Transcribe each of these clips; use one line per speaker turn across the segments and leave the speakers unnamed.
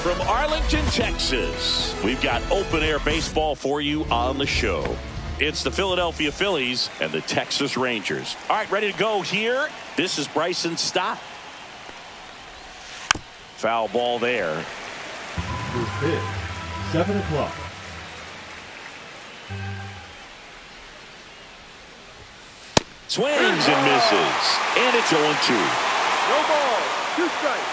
From Arlington, Texas, we've got open-air baseball for you on the show. It's the Philadelphia Phillies and the Texas Rangers. All right, ready to go here. This is Bryson Stott. Foul ball there.
First pitch, 7 o'clock.
Swings and misses. And it's 0-2.
No ball. 2 strikes.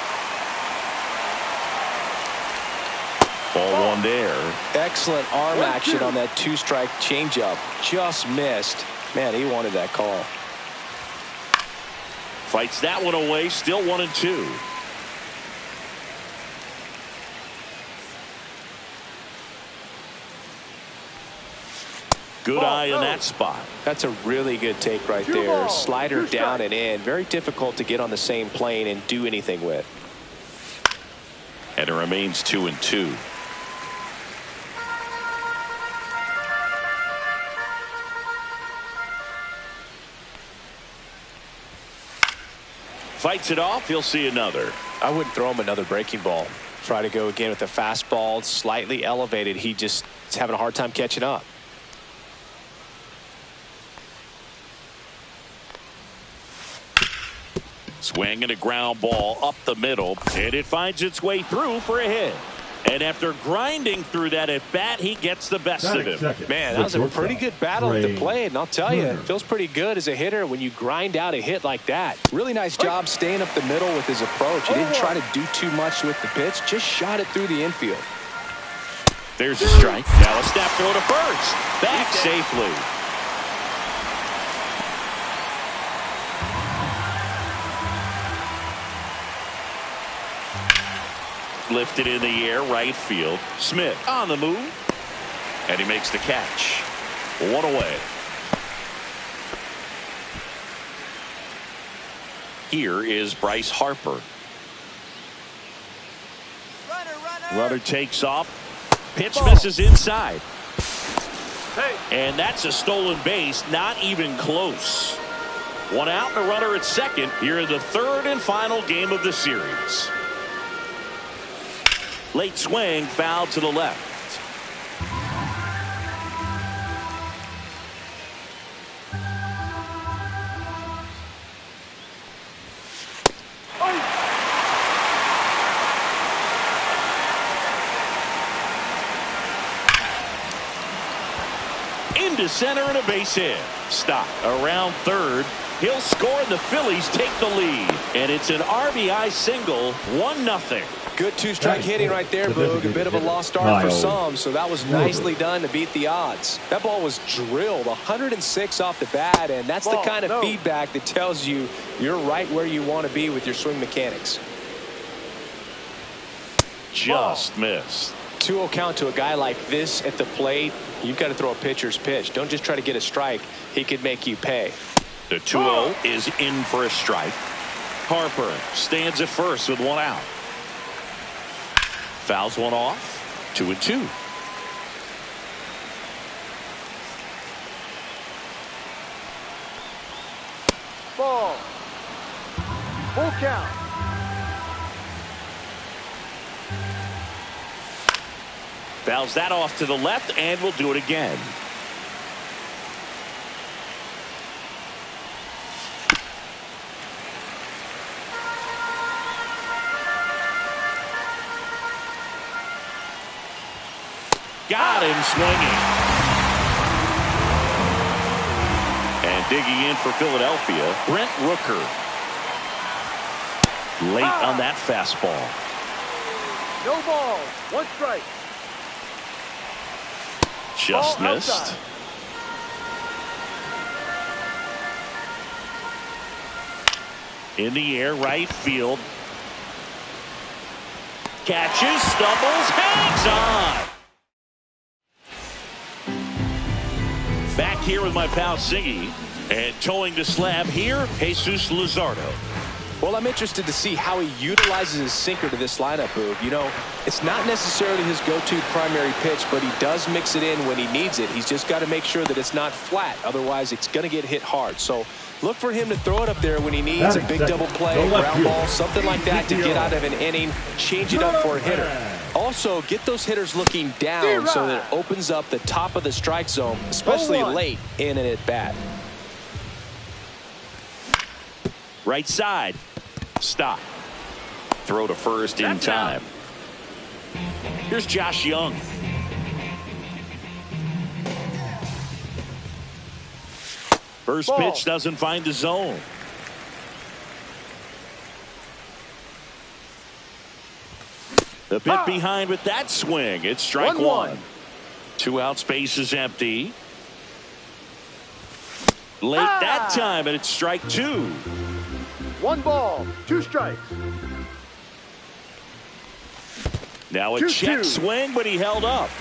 Ball one there.
Excellent arm action on that 2-strike changeup. Just missed. Man, he wanted that call.
Fights that one away. Still 1-2. Good eye in that spot.
That's a really good take right there. Slider down and in. Very difficult to get on the same plane and do anything with.
And it remains 2-2. Fights it off. He'll see another.
I wouldn't throw him another breaking ball. Try to go again with the fastball, slightly elevated. He just is having a hard time catching up.
Swinging a ground ball up the middle, and it finds its way through for a hit. And after grinding through that at bat, he gets the best of him.
Man, that was a pretty good battle at the plate, and I'll tell you, it feels pretty good as a hitter when you grind out a hit like that. Really nice job staying up the middle with his approach. He didn't try to do too much with the pitch, just shot it through the infield.
There's a strike. Now a snap throw to first. Back safely. Lifted in the air, right field. Smith on the move. And he makes the catch. One away. Here is Bryce Harper. Runner takes off. Pitch misses inside. And that's a stolen base. Not even close. One out and a runner at second. Here in the third and final game of the series. Late swing, foul to the left. Into center and a base hit. Stop around third. He'll score and the Phillies take the lead. And it's an RBI single, 1-0.
Good 2-strike hitting right there, Boog. A bit of a lost start for some, so that was nicely done to beat the odds. That ball was drilled 106 off the bat, and that's the kind of feedback that tells you you're right where you want to be with your swing mechanics.
Just missed.
2-0 count to a guy like this at the plate. You've got to throw a pitcher's pitch. Don't just try to get a strike. He could make you pay.
The 2-0 is in for a strike. Harper stands at first with one out. Fouls one off. 2-2.
Ball. Full count.
Fouls that off to the left, and we'll do it again. Got him swinging. And digging in for Philadelphia, Brent Rooker. Late on that fastball.
No ball. 1 strike.
Just missed. In the air, right field. Catches, stumbles, hangs on. Back here with my pal Siggy, and towing the slab here, Jesus Luzardo.
Well, I'm interested to see how he utilizes his sinker to this lineup, Boog. You know, it's not necessarily his go-to primary pitch, but he does mix it in when he needs it. He's just got to make sure that it's not flat. Otherwise, it's going to get hit hard. So look for him to throw it up there when he needs a big double play, ground ball, something like that to get out of an inning, change it up for a hitter. Also, get those hitters looking down so that it opens up the top of the strike zone, especially late in an at-bat.
Right side. Stop. Throw to first in time. Here's Josh Young. First pitch doesn't find the zone. The pit behind with that swing. It's strike one. 2 outs, base is empty. Late that time, and it's strike 2.
1 ball, 2 strikes.
Now a check swing, but he held up.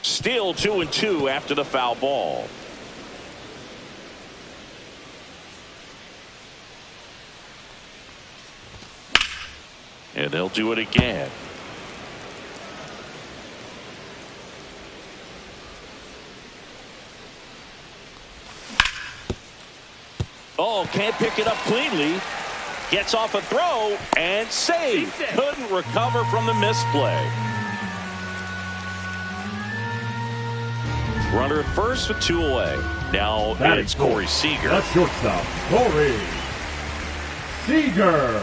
Still 2-2 after the foul ball. And they'll do it again. Oh, can't pick it up cleanly. Gets off a throw and saved. Couldn't recover from the misplay. Runner at first with 2 away. Now it's Corey Seager.
The shortstop, Corey Seager.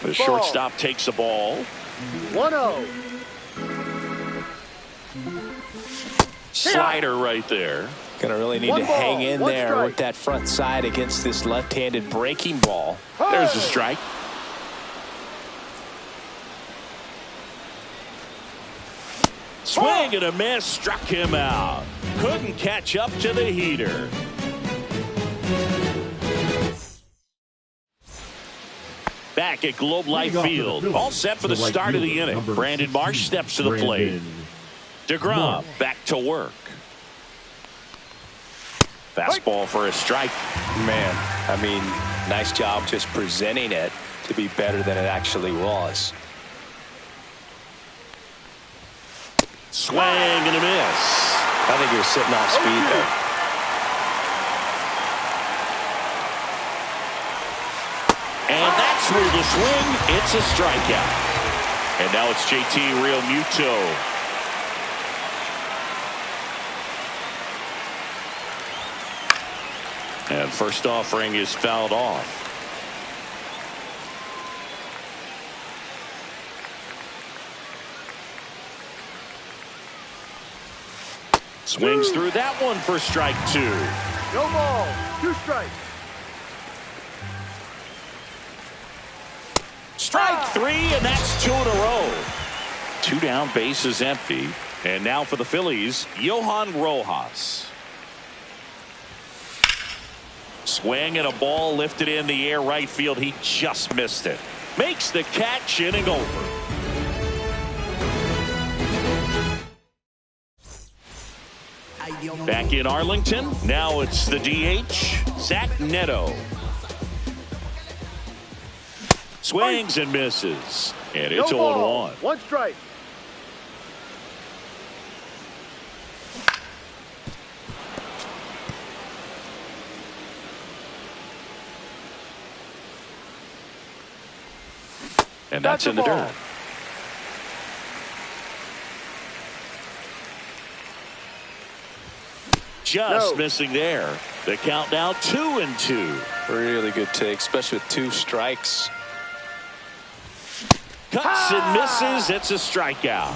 The shortstop takes the ball.
1-0.
Slider right there.
Gonna really need to hang in there with that front side against this left-handed breaking ball.
There's a strike. Swing and a miss, struck him out. Couldn't catch up to the heater. Back at Globe Life Field. All set for the start of the inning. Brandon Marsh steps to the plate. DeGrom back to work. Fastball for a strike.
Man, I mean, nice job just presenting it to be better than it actually was.
Swing and a miss.
I think he was sitting off speed there.
And that's where the swing. It's a strikeout. And now it's JT Realmuto. And first offering is fouled off. Swings through that one for strike 2.
No ball, 2 strikes.
Strike 3, and that's 2 in a row. 2 down, base is empty. And now for the Phillies, Johan Rojas. Swing and a ball lifted in the air right field. He just missed it. Makes the catch, inning over. Back in Arlington. Now it's the DH, Zach Neto. Swings and misses. And it's 0-1.
1 strike.
And that's in the dirt. Just missing there. The count now 2-2.
Really good take, especially with 2 strikes.
Cuts and misses. It's a strikeout.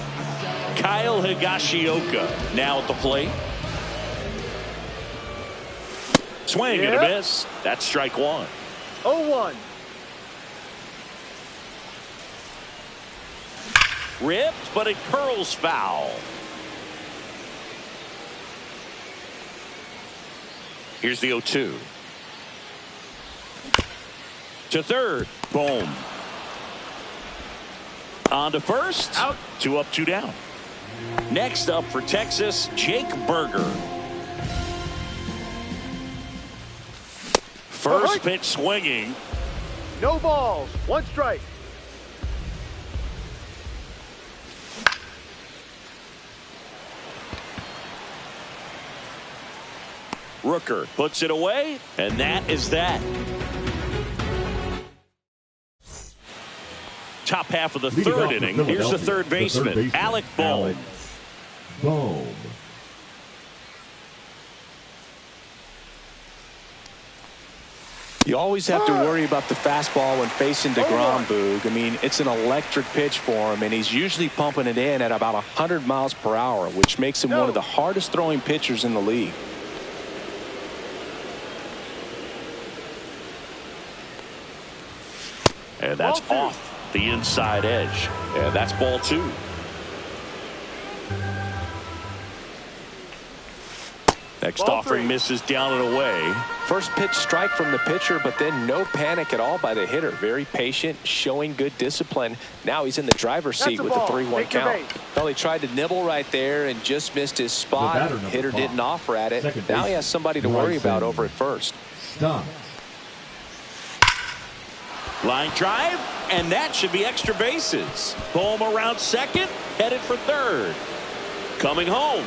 Kyle Higashioka now at the plate. Swing and a miss. That's strike 1.
0-1.
Ripped, but it curls foul. Here's the 0-2. To third. Boom. On to first. Out. 2 up, 2 down. Next up for Texas, Jake Berger. First pitch swinging.
No balls. 1 strike.
Rooker puts it away, and that is that. Top half of the third inning. Here's the third baseman, Alec Bohm.
You always have to worry about the fastball when facing DeGrom, Boog. I mean, it's an electric pitch for him, and he's usually pumping it in at about 100 miles per hour, which makes him one of the hardest throwing pitchers in the league.
And that's off the inside edge. And that's ball 2. Next offering misses down and away.
First pitch strike from the pitcher, but then no panic at all by the hitter. Very patient, showing good discipline. Now he's in the driver's seat with a 3-1 count. Well, he tried to nibble right there and just missed his spot. Hitter didn't offer at it. Now he has somebody to worry about over at first.
Line drive, and that should be extra bases. Bohm around second, headed for third. Coming home.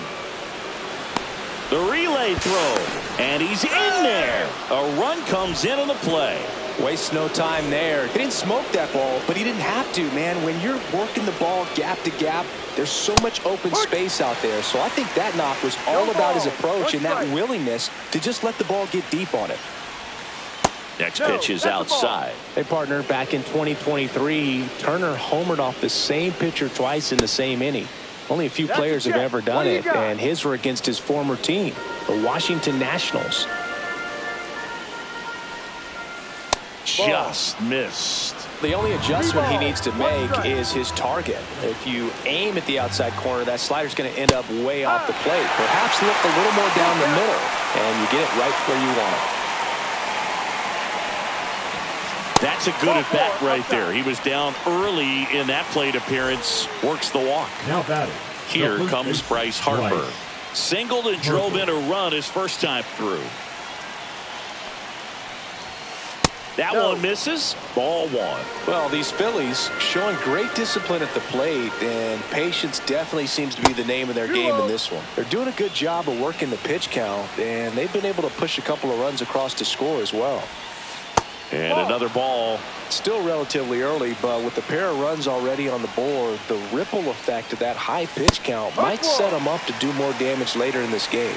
The relay throw, and he's in there. A run comes in on the play.
Wastes no time there. He didn't smoke that ball, but he didn't have to, man. When you're working the ball gap to gap, there's so much open space out there. So I think that knock was all about his approach and that willingness to just let the ball get deep on it.
Next pitch is outside.
Hey, partner, back in 2023, Turner homered off the same pitcher twice in the same inning. Only a few players have ever done it, and his were against his former team, the Washington Nationals.
Just missed.
The only adjustment he needs to make is his target. If you aim at the outside corner, that slider's going to end up way off the plate. Perhaps look a little more down the middle, and you get it right where you want it.
That's a good at bat right there. He was down early in that plate appearance. Works the walk.
Now batting.
Here comes Bryce Harper. Singled and drove in a run his first time through. That one misses. Ball 1.
Well, these Phillies showing great discipline at the plate, and patience definitely seems to be the name of their game in this one. They're doing a good job of working the pitch count, and they've been able to push a couple of runs across to score as well.
And another ball.
Still relatively early, but with the pair of runs already on the board, the ripple effect of that high pitch count might set them up to do more damage later in this game.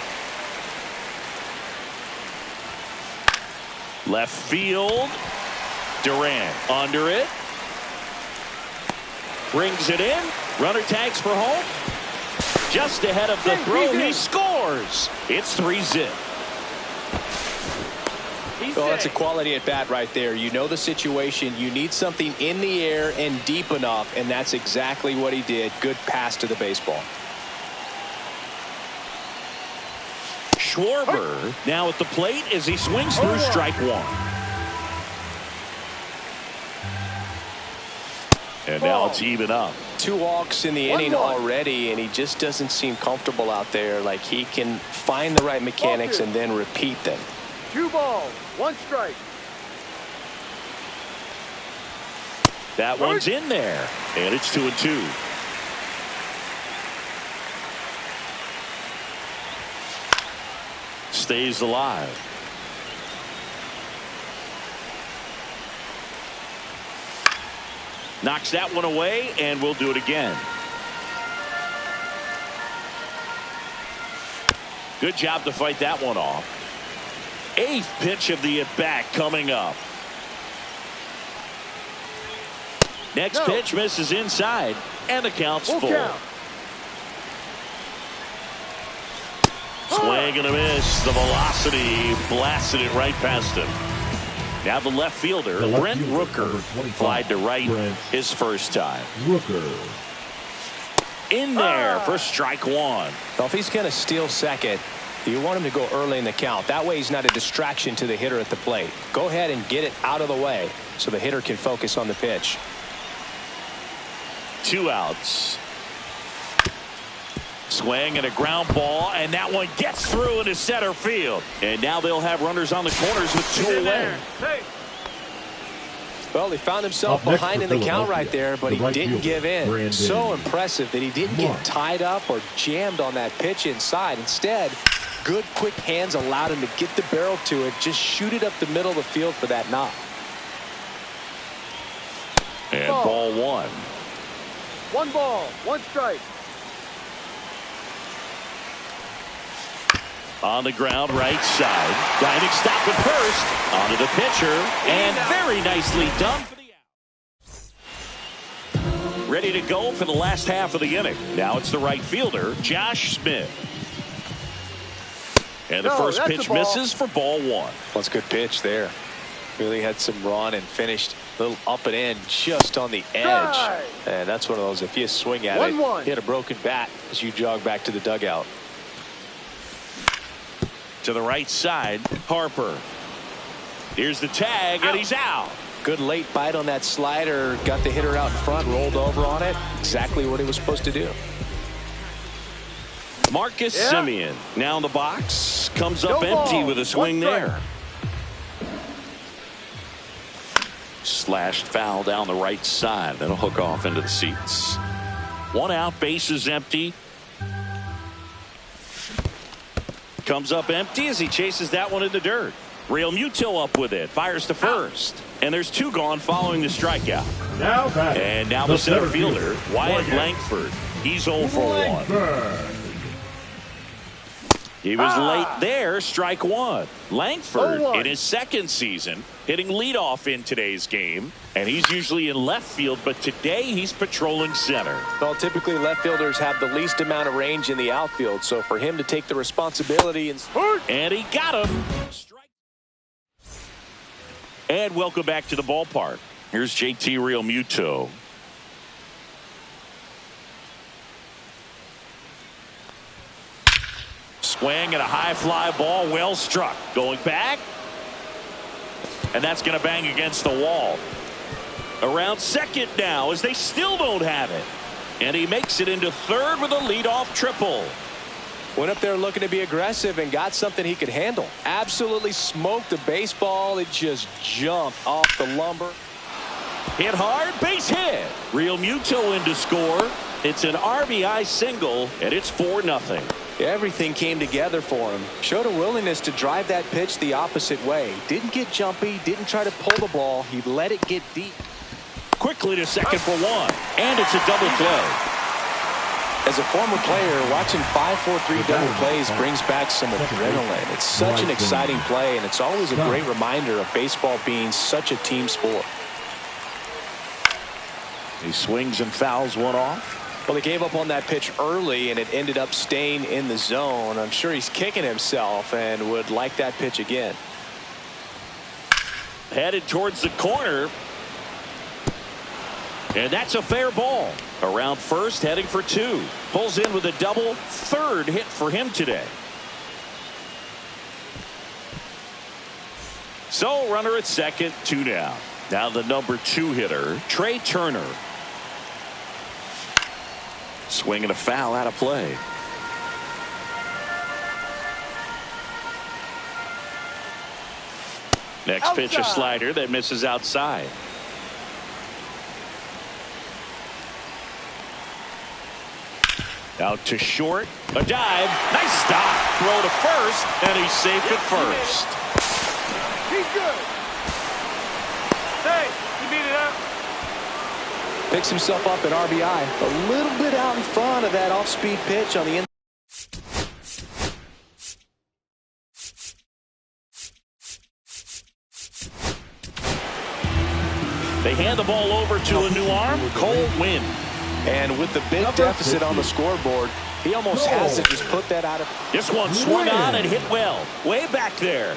Left field. Durant under it. Brings it in. Runner tags for home. Just ahead of the throw. He scores. It's 3-zip.
Well, that's a quality at bat right there. You know the situation. You need something in the air and deep enough, and that's exactly what he did. Good pass to the baseball.
Schwarber now at the plate as he swings through strike 1. And now it's even up.
2 walks in the inning already, and he just doesn't seem comfortable out there. Like he can find the right mechanics and then repeat them.
2 balls, 1 strike.
That one's in there, and it's 2-2. Stays alive. Knocks that one away, and we'll do it again. Good job to fight that one off. 8th pitch of the at-bat coming up. Next pitch misses inside, and the count's full. Swing and a miss. The velocity blasted it right past him. Now the left fielder, Brent Rooker, flied to right his first time.
Rooker.
In there for strike 1.
Well, if he's going to steal second, you want him to go early in the count. That way he's not a distraction to the hitter at the plate. Go ahead and get it out of the way so the hitter can focus on the pitch.
2 outs. Swing and a ground ball, and that one gets through into center field. And now they'll have runners on the corners with 2 away.
Hey.
Well, he found himself behind in the count right there, but he didn't give in. So impressive that he didn't get tied up or jammed on that pitch inside. Instead, good quick hands allowed him to get the barrel to it, just shoot it up the middle of the field for that knock.
And ball 1.
1 ball, 1 strike.
On the ground, right side. Diving stop at first. Onto the pitcher. And very nicely done for the out. Ready to go for the last half of the inning. Now it's the right fielder, Josh Smith. And the first pitch misses for ball 1.
That's a good pitch there. Really had some run and finished a little up and in just on the edge. And that's one of those, if you swing at it, you hit a broken bat as you jog back to the dugout.
To the right side, Harper. Here's the tag, and he's out.
Good late bite on that slider. Got the hitter out in front, rolled over on it. Exactly what he was supposed to do.
Marcus Semien now in the box. Comes up empty with a swing there. Slashed foul down the right side. That'll hook off into the seats. 1 out, bases empty. Comes up empty as he chases that one in the dirt. Real Muto up with it. Fires to first. And there's 2 gone following the strikeout. And now the center fielder, Wyatt Langford. He's 0 for 1. He was late there, strike 1. Langford in his 2nd season hitting leadoff in today's game. And he's usually in left field, but today he's patrolling center.
Well, typically left fielders have the least amount of range in the outfield. So for him to take the responsibility
and he got him. And welcome back to the ballpark. Here's JT Real Muto. Swing and a high fly ball, well struck. Going back. And that's going to bang against the wall. Around second now as they still don't have it. And he makes it into third with a leadoff triple.
Went up there looking to be aggressive and got something he could handle. Absolutely smoked the baseball. It just jumped off the lumber.
Hit hard, base hit. Real Muto in to score. It's an RBI single, and it's 4-0.
Everything came together for him. Showed a willingness to drive that pitch the opposite way. Didn't get jumpy, didn't try to pull the ball. He let it get deep.
Quickly to second for 1. And it's a double play.
As a former player, watching 5-4-3 double plays brings back some adrenaline. It's such an exciting play, and it's always a great reminder of baseball being such a team sport.
He swings and fouls one off.
Well, he gave up on that pitch early, and it ended up staying in the zone. I'm sure he's kicking himself and would like that pitch again.
Headed towards the corner. And that's a fair ball. Around first, heading for 2. Pulls in with a double. 3rd hit for him today. So runner at second, 2 down. Now the number 2 hitter, Trey Turner. Swinging a foul out of play. Next pitch, a slider that misses outside. Out to short, a dive, nice stop, throw to first, and he's safe at first.
He's good. Hey, you beat it up.
Picks himself up at RBI. A little bit out in front of that off-speed pitch on the inside.
They hand the ball over to a new arm, Cole Winn.
And with the big deficit on the scoreboard, he almost has to just put that out of.
This one swung on and hit well. Way back there.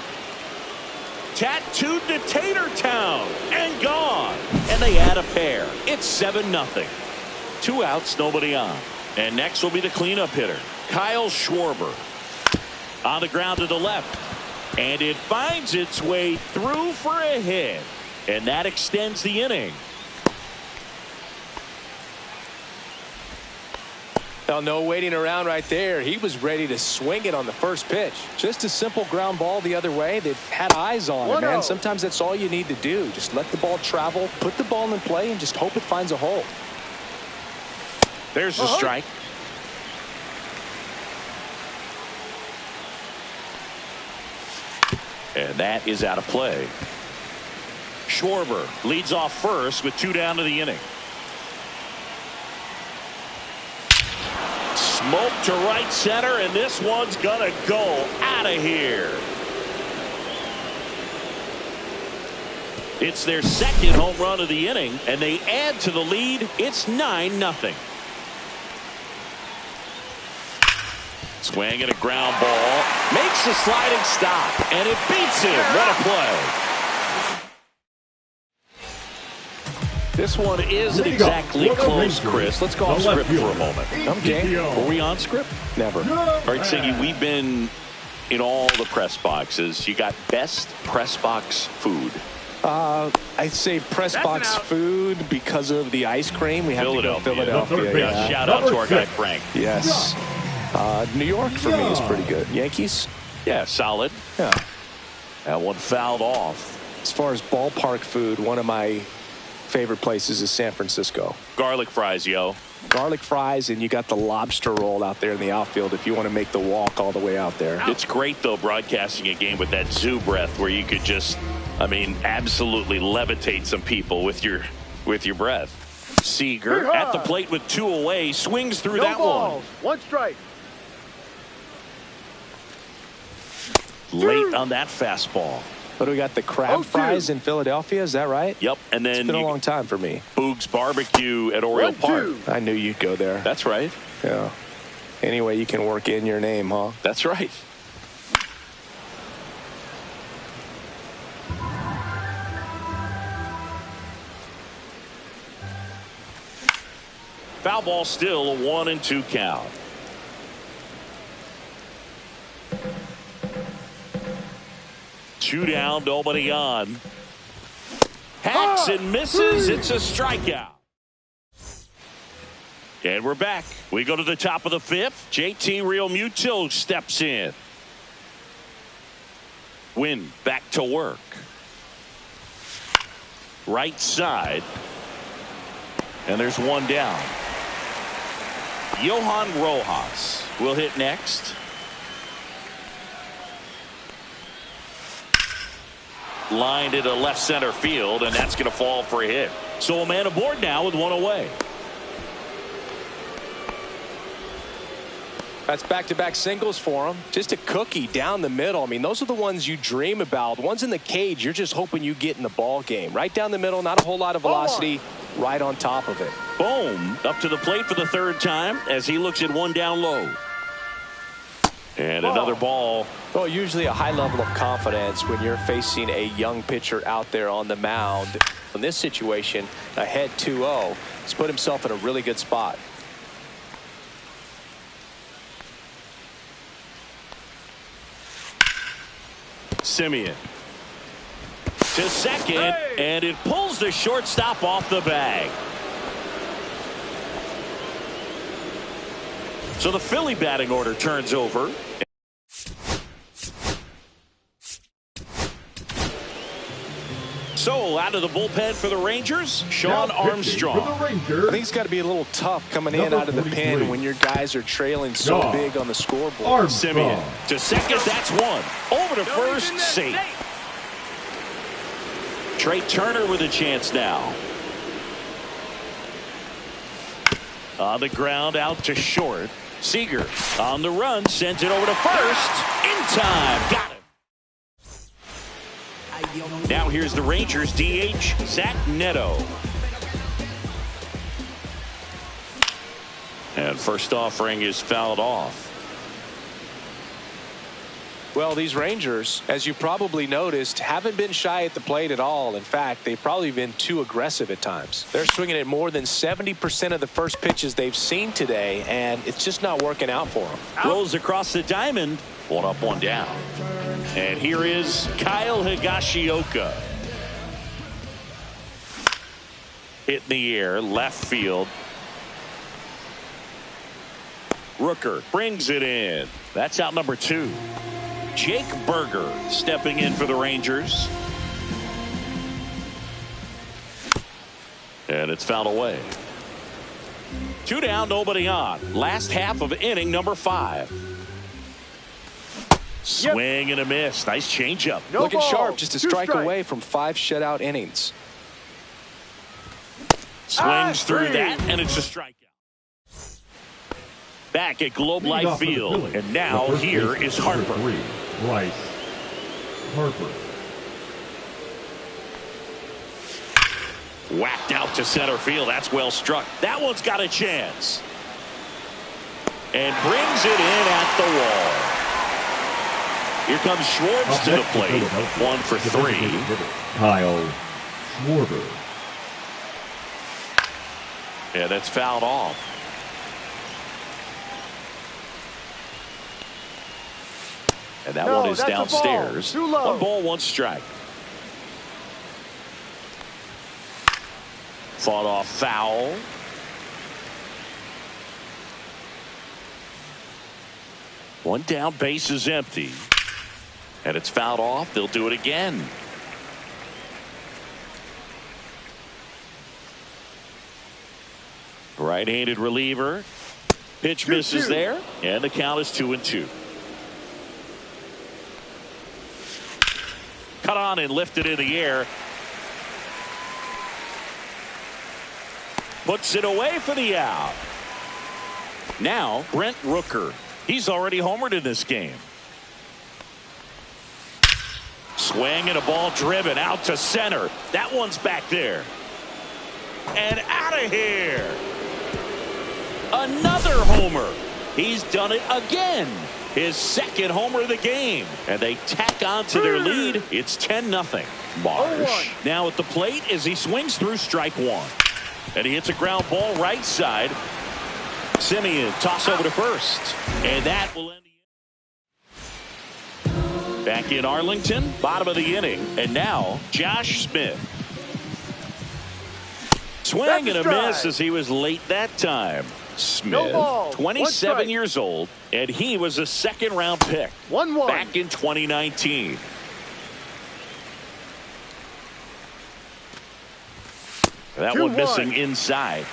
Tattooed to Tater Town and gone. And they add a pair. It's 7-0. 2 outs, nobody on. And next will be the cleanup hitter, Kyle Schwarber. On the ground to the left. And it finds its way through for a hit. And that extends the inning.
Now, no waiting around right there. He was ready to swing it on the first pitch. Just a simple ground ball the other way. They've had eyes on it, man. Sometimes that's all you need to do. Just let the ball travel, put the ball in play, and just hope it finds a hole.
There's the strike. And that is out of play. Schwarber leads off first with 2 down to the inning. Smoke to right center, and this one's gonna go out of here. It's their second home run of the inning, and they add to the lead. It's 9-0. Swing and a ground ball. Makes the sliding stop, and it beats him. What a play. This one isn't exactly close, Chris. Let's go off script for a moment.
Okay.
Were we on script?
Never.
All right, Siggy, we've been in all the press boxes. You got best press box food.
I'd say press box food because of the ice cream. We have to go Philadelphia.
Yeah. Shout out to our guy Frank.
Yes. New York for me is pretty good. Yankees?
Yeah, solid.
Yeah.
That one fouled off.
As far as ballpark food, one of my favorite places is San Francisco.
Garlic fries, yo.
Garlic fries, and you got the lobster roll out there in the outfield if you want to make the walk all the way out there.
It's great, though, broadcasting a game with that zoo breath where you could just, absolutely levitate some people with your breath. Seager at the plate with 2 away, swings through that
balls. 1 strike.
Late on that fastball.
What do we got? The crab fries in Philadelphia, is that right?
Yep, and then
it's been a long time for me.
Boog's Barbecue at Oriole Park.
I knew you'd go there.
That's right.
Yeah. Anyway, you can work in your name, huh?
That's right. Foul ball, still a 1-2 count. Two down, nobody on. Hacks and misses. It's a strikeout. And we're back. We go to the top of the 5th. JT Realmuto steps in. Win back to work. Right side. And there's 1 down. Johan Rojas will hit next. Lined into left center field, and that's going to fall for a hit. So a man aboard now with 1 away.
That's back-to-back singles for him. Just a cookie down the middle. Those are the ones you dream about. Ones in the cage, you're just hoping you get in the ball game. Right down the middle, not a whole lot of velocity, right on top of it.
Boom, up to the plate for the 3rd time as he looks at 1 down low. And another ball.
Well, usually a high level of confidence when you're facing a young pitcher out there on the mound. In this situation, ahead 2-0, he's put himself in a really good spot.
Simeon to second, and it pulls the shortstop off the bag. So the Philly batting order turns over. So out of the bullpen for the Rangers, Sean Armstrong.
I think it's got to be a little tough coming in out of the pen when your guys are trailing so big on the scoreboard.
Simeon to second, that's 1. Over to first, safe. Trey Turner with a chance now. On the ground, out to short. Seager on the run, sends it over to first. In time, got it. Now here's the Rangers DH, Zach Neto. And first offering is fouled off.
Well, these Rangers, as you probably noticed, haven't been shy at the plate at all. In fact, they've probably been too aggressive at times. They're swinging at more than 70% of the first pitches they've seen today, and it's just not working out for them.
Rolls across the diamond. 1 up, 1 down. And here is Kyle Higashioka. Hit in the air, left field. Rooker brings it in. That's out number 2. Jake Berger stepping in for the Rangers. And it's fouled away. 2 down, nobody on. Last half of inning number 5. Swing and a miss. Nice changeup.
Looking sharp, just a strike away from 5 shutout innings.
Swings through that, and it's a strikeout. Back at Globe Life Field, and now here is Harper.
Bryce Harper.
Whacked out to center field. That's well struck. That one's got a chance. And brings it in at the wall. Here comes Schwartz to the plate. 1 for 3.
Kyle Schwarber.
Yeah, that's fouled off. And that one is downstairs. 1 ball, 1 strike. Fought off foul. One down, base is empty. And it's fouled off. They'll do it again. Right-handed reliever. Pitch misses there. And the count is 2-2. Cut on and lifted in the air. Puts it away for the out. Now Brent Rooker. He's already homered in this game. Swing and a ball driven out to center. That one's back there. And out of here. Another homer. He's done it again. His 2nd homer of the game. And they tack on to their lead. It's 10-0. Marsh now at the plate as he swings through strike 1. And he hits a ground ball right side. Simeon toss over to first. And that will end the inning. Back in Arlington, bottom of the inning. And now Josh Smith. Swing and a miss as he was late that time. Smith, 27 years old, and he was a 2nd-round pick back in 2019. That one missing inside.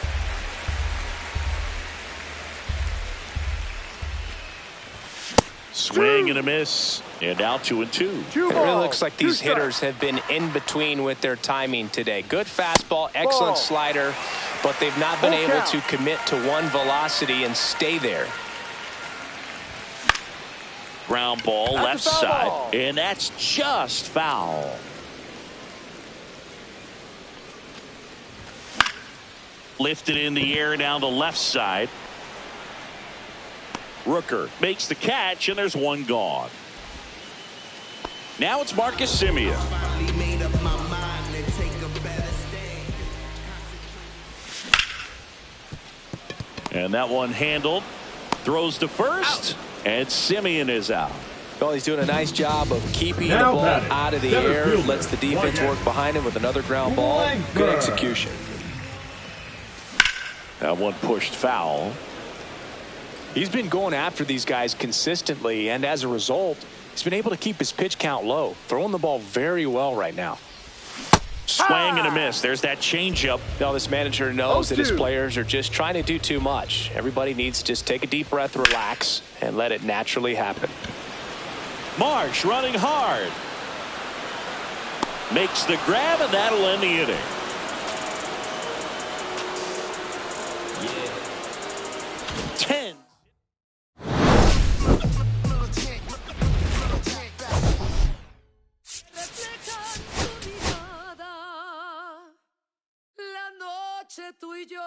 Swing and a miss, and now 2-2.
It really looks like these hitters have been in between with their timing today. Good fastball, excellent slider, but they've not been able to commit to one velocity and stay there.
Ground ball left side, and that's just foul. Lifted in the air down the left side. Rooker makes the catch, and there's 1 gone. Now it's Marcus Simeon. And that one handled. Throws to first, and Simeon is out.
Well, he's doing a nice job of keeping the ball out of the air. Lets the defense work behind him with another ground ball. Good execution.
That one pushed foul.
He's been going after these guys consistently, and as a result, he's been able to keep his pitch count low. Throwing the ball very well right now.
Swing and a miss. There's that changeup.
Now this manager knows that his players are just trying to do too much. Everybody needs to just take a deep breath, relax, and let it naturally happen.
Marsh running hard. Makes the grab, and that'll end the inning. Yeah. 10.
Tú y yo.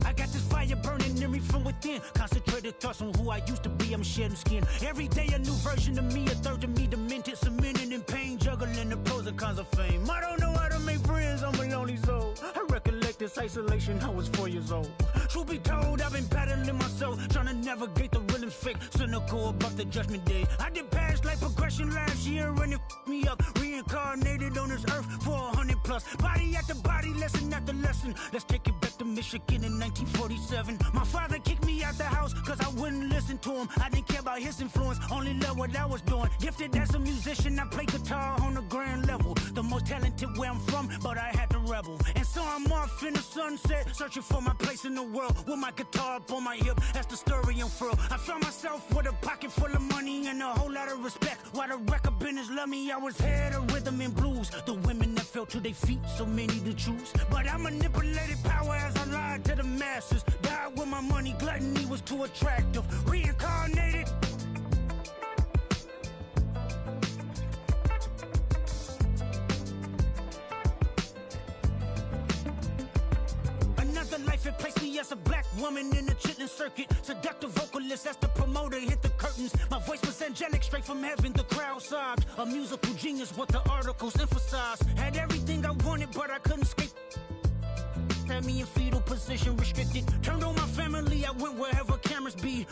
I got this fire burning in me from within. Concentrated thoughts on who I used to be. I'm shedding skin. Every day a new version of me, a third of me demented, cemented in pain, juggling the pros and cons of fame. I don't know how to make friends. I'm a lonely soul. I recollect this isolation. I was 4 years old. Truth be told, I've been battling myself, trying to navigate the rhythm seems fake, cynical about the judgment day. I did past life progression last year and it f***ed me up. Reincarnated on this earth for 100 plus. Body after body, lesson after lesson. Let's take it back to Michigan in 1947. My father kicked me out the house cause I wouldn't listen to him. I didn't care about his influence, only loved what I was doing. Gifted as a musician, I play guitar on a grand level. The most talented where I'm from, but I had to rebel. And so I'm off in the sunset, searching for my place in the world. With my guitar up on my hip, that's the story unfurled. I found myself with a pocket full of money and a whole lot of respect. While the record business loved me, I was head of rhythm and blues. The women that fell to their feet, so many to choose. But I manipulated power as I lied to the masses. Died with my money, gluttony was too attractive. Reincarnated. Life it placed me as a black woman in the chitlin circuit. Seductive vocalist as the promoter hit the curtains. My voice was angelic straight from heaven. The crowd sobbed. A musical genius, what the articles emphasized. Had everything I wanted, but I couldn't escape. Had me in fetal position, restricted. Turned on my family, I went wherever cameras be.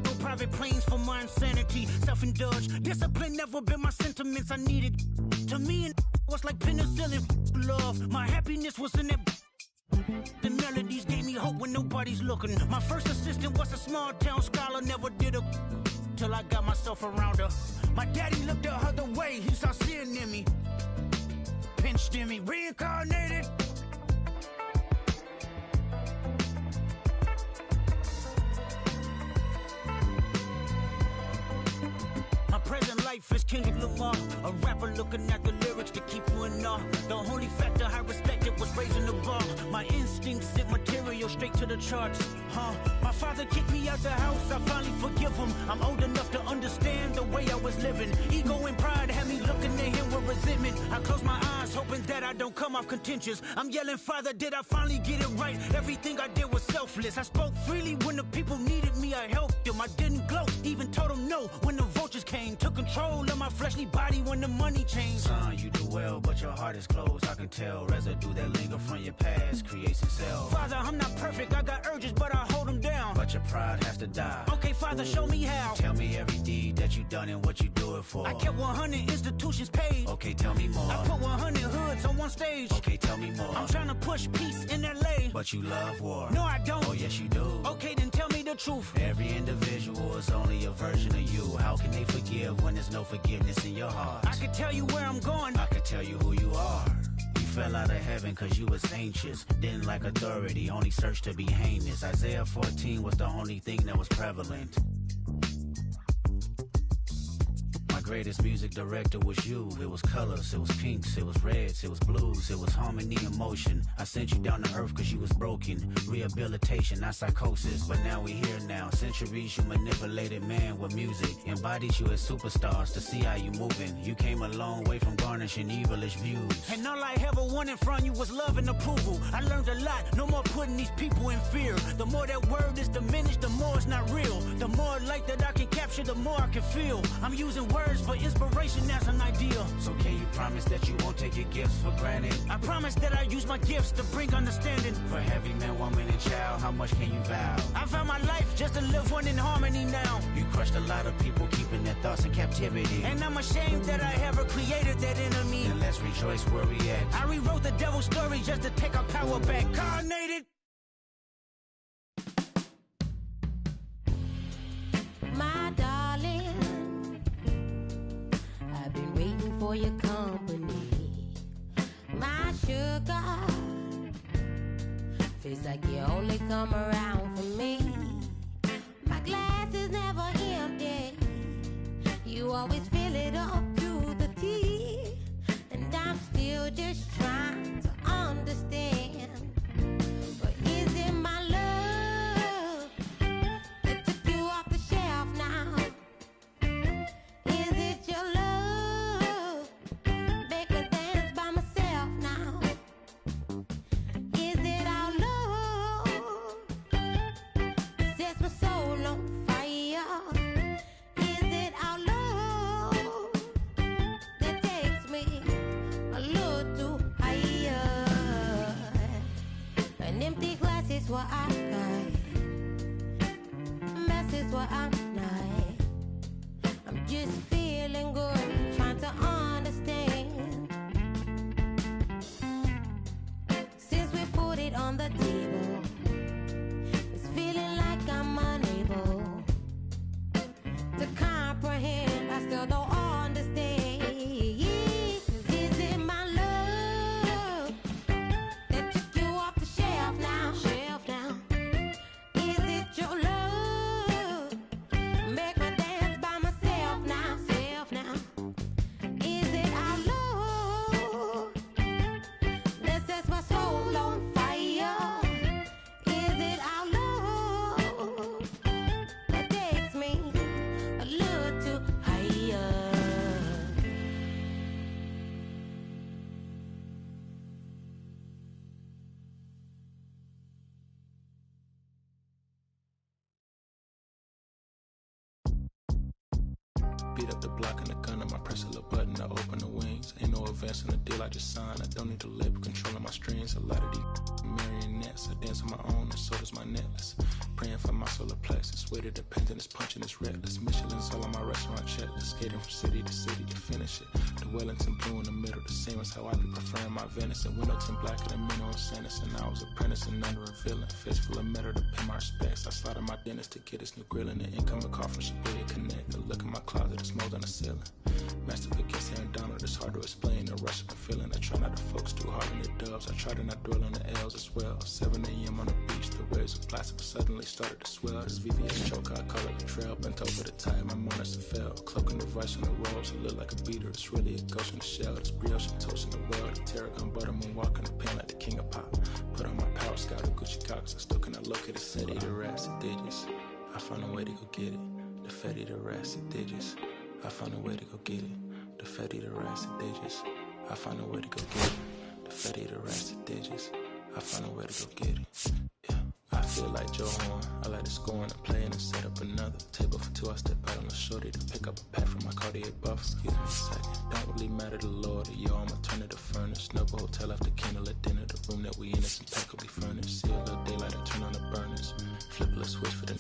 No private planes for my insanity. Self-indulged, discipline never been my sentiments I needed. To me, it was like penicillin. Love, my happiness was in that. The melodies gave me hope when nobody's looking. My first assistant was a small town scholar. Never did a till I got myself around her. My daddy looked the other way. He saw sin in me, pinched in me, reincarnated. My present life is Kendrick Lamar, a rapper looking at the lyrics to keep you in awe. The only factor I respected was raising the bar. My instincts sent material straight to the charts. My father kicked me out the house, I finally forgive him. I'm old enough to understand the way I was living. Ego and pride had me looking at him with resentment. I close my eyes, hoping that I don't come off contentious. I'm yelling, Father, did I finally get it right? Everything I did was selfless. I spoke freely when the people needed me, I helped them. I didn't gloat, even told them no when the vultures came. Took control of my fleshly body when the money changed.
Son, you do well, but your heart is closed. I can tell residue that linger from your past creates itself.
Father, I'm not perfect, I got urges, but I hold them down.
But your pride has to die.
Okay, Father, show me how.
Tell me every deed that you done and what you do it for.
I kept 100 institutions paid.
Okay, tell me more.
I put 100 hoods on one stage.
Okay, tell me more.
I'm trying to push peace in LA.
But you love war.
No, I don't.
Oh, yes, you do.
Okay, then tell me the truth.
Every individual is only a version of you. How can they forgive when there's no forgiveness in your heart?
I can tell you where I'm going.
I can tell you who you are. You fell out of heaven cause you was anxious. Didn't like authority, only searched to be heinous. Isaiah 14 was the only thing that was prevalent. My greatest music director was you. It was colors, it was pinks, it was reds, it was blues, it was harmony and motion. I sent you down to earth cause you was broken. Rehabilitation, not psychosis. But now we here now. Centuries you manipulated man with music. Embodied you as superstars to see how you moving. You came a long way from garnishing evilish views.
And all I ever wanted from you was love and approval. I learned a lot, no more putting these people in fear. The more that word is diminished, the more it's not real. The more light that I can capture, the more I can feel. I'm using words for inspiration as an ideal.
So can you promise that you won't take your gifts for granted?
I promise that I use my gifts to bring understanding.
For every man, woman, and child, how much can you vow?
I found my life just to live one in harmony now.
You crushed a lot of people keeping their thoughts in captivity.
And I'm ashamed that I ever created that enemy.
Then let's rejoice where we at.
I rewrote the devil's story just to take our power back. Carnated.
My darling, I've been waiting for your company. My sugar, feels like you only come around for me. My glass is never empty. You always fill it up to the teeth. And I'm still just trying to understand. But is it my love that took you off the shelf now? Is it your love make me dance by myself now? Is it our love sets my soul on fire? Is it our love on the table. It's feeling like I'm unable to comprehend. I still don't understand. Is it my love that took you off the shelf now? Is it your love make me dance by myself now? Is it our love that sets my soul on fire? Is it our love that takes me a little too higher?
Beat up the block and the gun on my press a little button to open the wings. Ain't no advance in the deal I just signed. I don't need to label controlling my strings. A lot of these marionettes. I dance on my own and so does my necklace. Praying for my solar plexus. Weight of the pendant is punching, it's reckless. Michelin's all on my restaurant checklist. Skating from city to city to finish it. The Wellington blue in the middle, the same as how I be preferring my venison. Windowton black and the minnow and sentence. And I was apprentice and under a villain. Fist full of metal to pay my respects. I slotted my dentist to get his new grill in the incoming call from Shibuya Connect. The look in my closet is mold on the ceiling. Master against Aaron Donald, it's hard to explain the rush of the feeling. I try not to focus too hard on the dubs. I try to not dwell on the L's as well. 7 a.m. on the beach, the waves of plastic suddenly started to swell. This VVS choker, I call it a trail. Bent over the tide, my mornings have fell. Cloaking the vice on the robes, it look like a beater. It's really a ghost in the shell. This brioche and toast in the world. The tarragon butter moon walking the pen like the king of pop. Put on my power scout, the Gucci Cox. I still cannot locate the city, the rats, the digits. I found a way to go get it. The Fetty, the rats, the digits. I found a way to go get it. The Fetty, the rats, the digits. I found a way to go get it. The Fetty, the rats, the digits. I found a way to go get it. Yeah, I feel like Joe Horn. I like to score and play and set up another table for two. I step out on the shorty to pick up a pack from my Cartier buff. Excuse me a second. Don't really matter the Lord or yo, I'ma turn it to furnace. Snuggle hotel after candle at dinner. The room that we in is impeccably furnished. See a little daylight, I turn on the burners. Flip a switch for the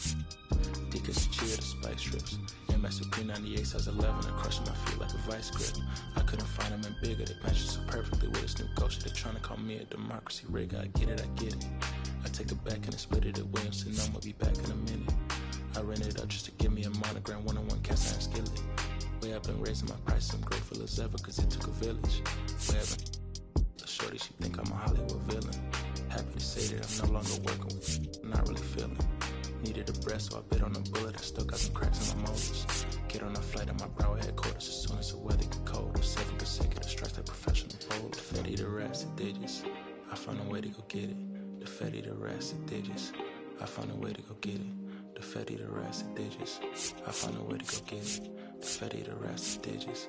Deacons cheer the spice strips. MS P98 size 11 and crushing my feet like a vice grip. I couldn't find them in bigger. They match so perfectly with this new ghost. They're trying to call me a democracy rig. I get it. I take it back and I split it at Williamson. I'ma be back in a minute. I ran it up just to give me a monogram. 1-on-1 cast iron skillet. Way I've been raising my price. I'm grateful as ever cause it took a village. Way I've been the shorty, she think I'm a Hollywood villain. Happy to say that I'm no longer working with not really feeling. Needed a breath, so I bit on a bullet. I still got some cracks in my molars. Get on a flight at my Broward headquarters as soon as the weather get cold. 7 consecutive strikes that professional bold. The Fetty, the rats, the digits. I found a way to go get it. The Fetty, the rats, the digits. I found a way to go get it. The Fetty, the rats, the digits. I found a way to go get it. The Fetty, the rats, the digits.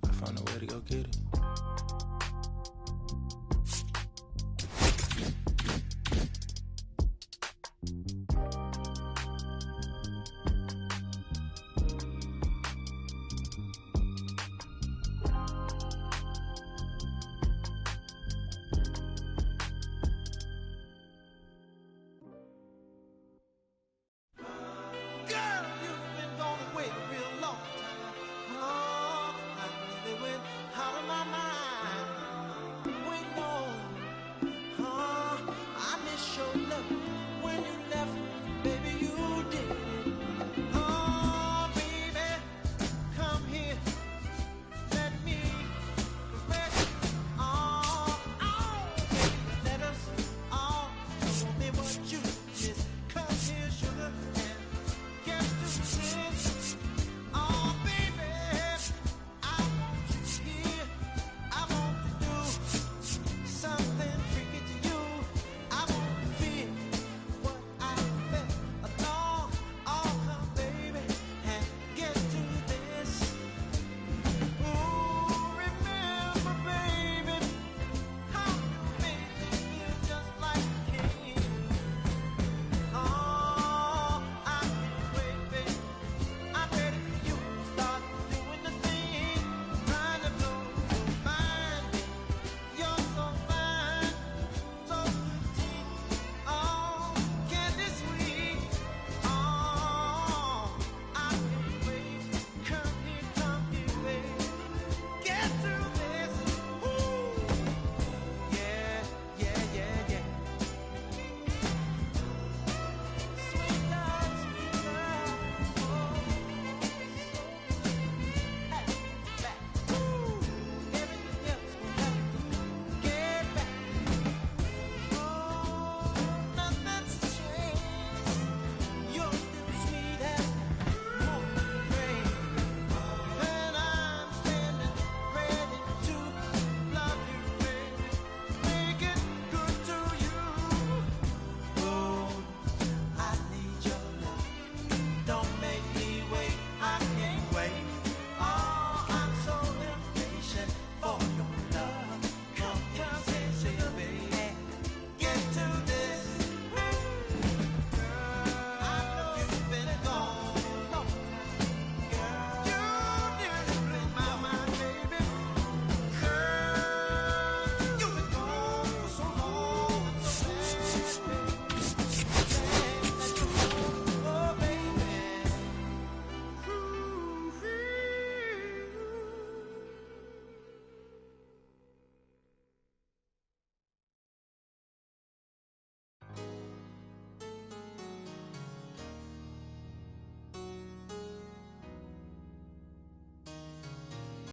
I found a way to go get it.